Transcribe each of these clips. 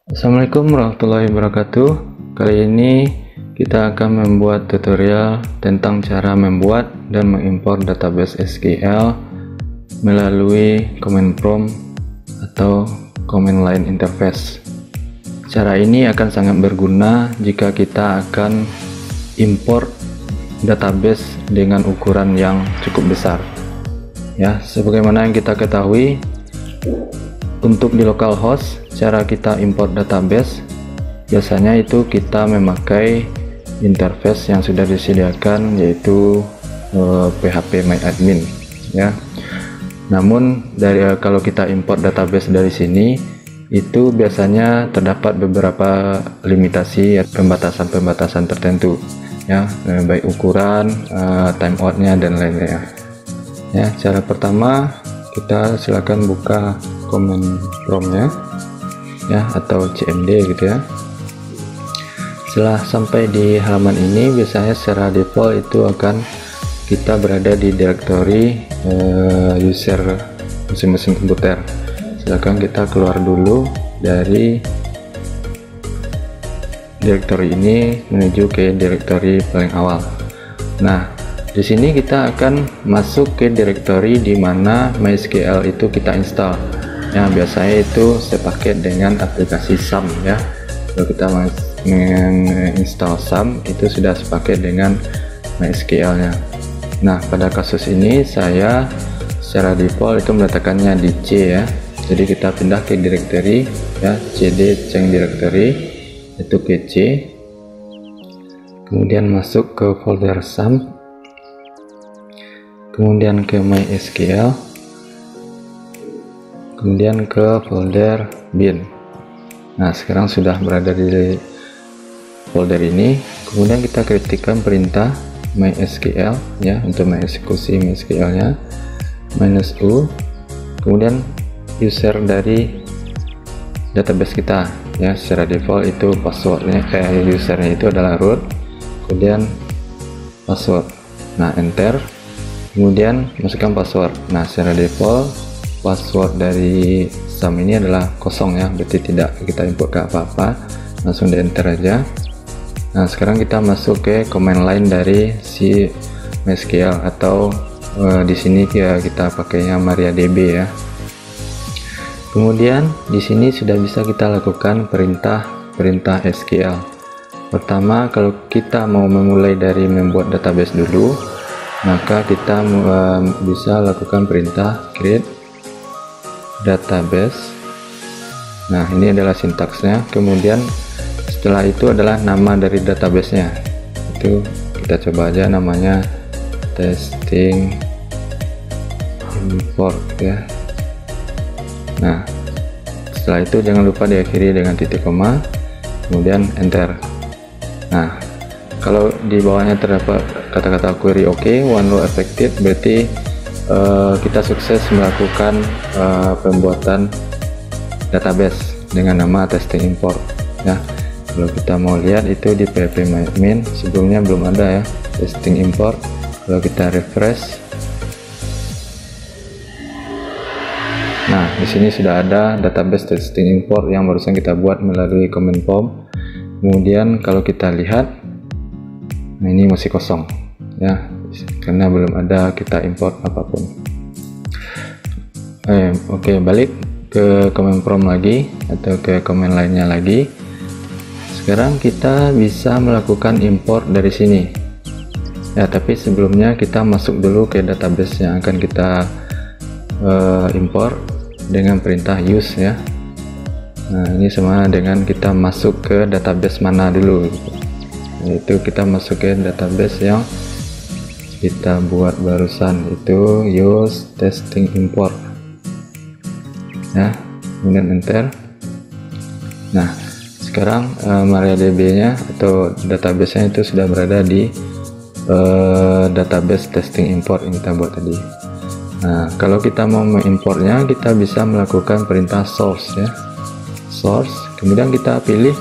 Assalamualaikum warahmatullahi wabarakatuh. Kali ini kita akan membuat tutorial tentang cara membuat dan mengimpor database SQL melalui command prompt atau command line interface. Cara ini akan sangat berguna jika kita akan import database dengan ukuran yang cukup besar. Ya, sebagaimana yang kita ketahui, untuk di localhost, cara kita import database biasanya itu kita memakai interface yang sudah disediakan, yaitu PHP MyAdmin ya. Namun kalau kita import database dari sini, itu biasanya terdapat beberapa limitasi, pembatasan-pembatasan tertentu ya, baik ukuran, timeoutnya dan lainnya ya. Cara pertama, kita silakan buka command prompt ya, atau cmd gitu ya. Setelah sampai di halaman ini, biasanya secara default itu akan kita berada di direktori user mesin-mesin komputer. Silakan kita keluar dulu dari direktori ini menuju ke direktori paling awal. Nah, di sini kita akan masuk ke direktori di mana MySQL itu kita install. Ya, biasanya itu sepaket dengan aplikasi SAM ya. Kalau kita menginstall SAM, itu sudah sepaket dengan MySQL nya. Nah, pada kasus ini saya secara default itu meletakkannya di C ya. Jadi kita pindah ke direktori ya, cd change directory, itu ke C, kemudian masuk ke folder SAM, kemudian ke MySQL, kemudian ke folder bin. Nah, sekarang sudah berada di folder ini. Kemudian kita ketikkan perintah MySQL ya, untuk mengeksekusi MySQL nya, -u, kemudian user dari database kita ya. Secara default itu passwordnya, usernya itu adalah root, kemudian password. Nah, enter, kemudian masukkan password. Nah, secara default password dari SAM ini adalah kosong ya, berarti tidak kita import ke apa-apa, langsung di enter aja. Nah, sekarang kita masuk ke command line dari si MySQL, atau di sini ya kita pakainya MariaDB ya. Kemudian di sini sudah bisa kita lakukan perintah SQL. Pertama, kalau kita mau memulai dari membuat database dulu, maka kita bisa lakukan perintah create database. Nah, ini adalah sintaksnya. Kemudian setelah itu adalah nama dari databasenya. Itu kita coba aja namanya testing import ya. Nah, setelah itu jangan lupa diakhiri dengan titik koma, kemudian enter. Nah, kalau di bawahnya terdapat kata-kata query OK, one row affected, berarti kita sukses melakukan pembuatan database dengan nama testing import ya. Kalau kita mau lihat itu di PHP MyAdmin sebelumnya belum ada ya, testing import. Kalau kita refresh, nah di sini sudah ada database testing import yang barusan kita buat melalui command prompt. Kemudian kalau kita lihat, nah ini masih kosong ya, karena belum ada kita import apapun. Oke, balik ke command prompt lagi atau ke command lainnya lagi. Sekarang kita bisa melakukan import dari sini ya, tapi sebelumnya kita masuk dulu ke database yang akan kita import dengan perintah use ya. Nah, ini sama dengan kita masuk ke database mana dulu gitu. Yaitu kita masuk ke database yang kita buat barusan, itu use testing import ya, kemudian enter. Nah, sekarang MariaDB nya atau database nya itu sudah berada di database testing import yang kita buat tadi. Nah, kalau kita mau mengimportnya, kita bisa melakukan perintah source ya, source, kemudian kita pilih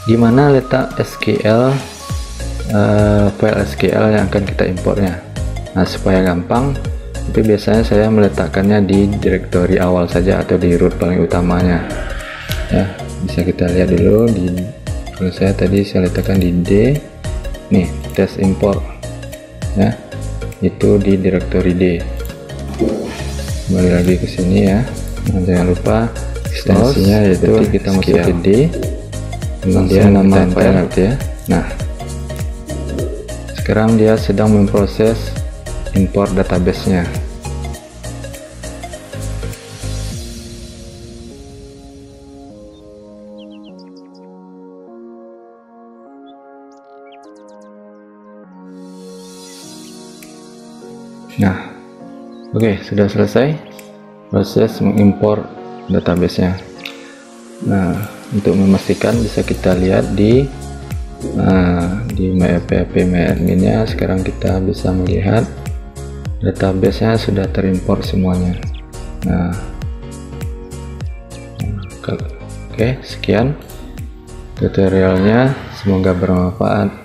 di mana letak SQL, file SQL yang akan kita importnya. Nah, supaya gampang, itu biasanya saya meletakkannya di direktori awal saja atau di root paling utamanya. Ya, bisa kita lihat dulu kalau saya tadi saya letakkan di D nih, tes import ya, itu di directory D. Kembali lagi ke sini ya. Nah, jangan lupa ekstensinya yaitu kita masuk ke D, kemudian nama file ya. Nah, sekarang dia sedang memproses import database-nya. Nah, oke, sudah selesai proses mengimpor database-nya. Nah, untuk memastikan bisa kita lihat di PHP MyAdmin-nya. Sekarang kita bisa melihat database-nya sudah terimport semuanya. Nah, oke, sekian tutorialnya, semoga bermanfaat.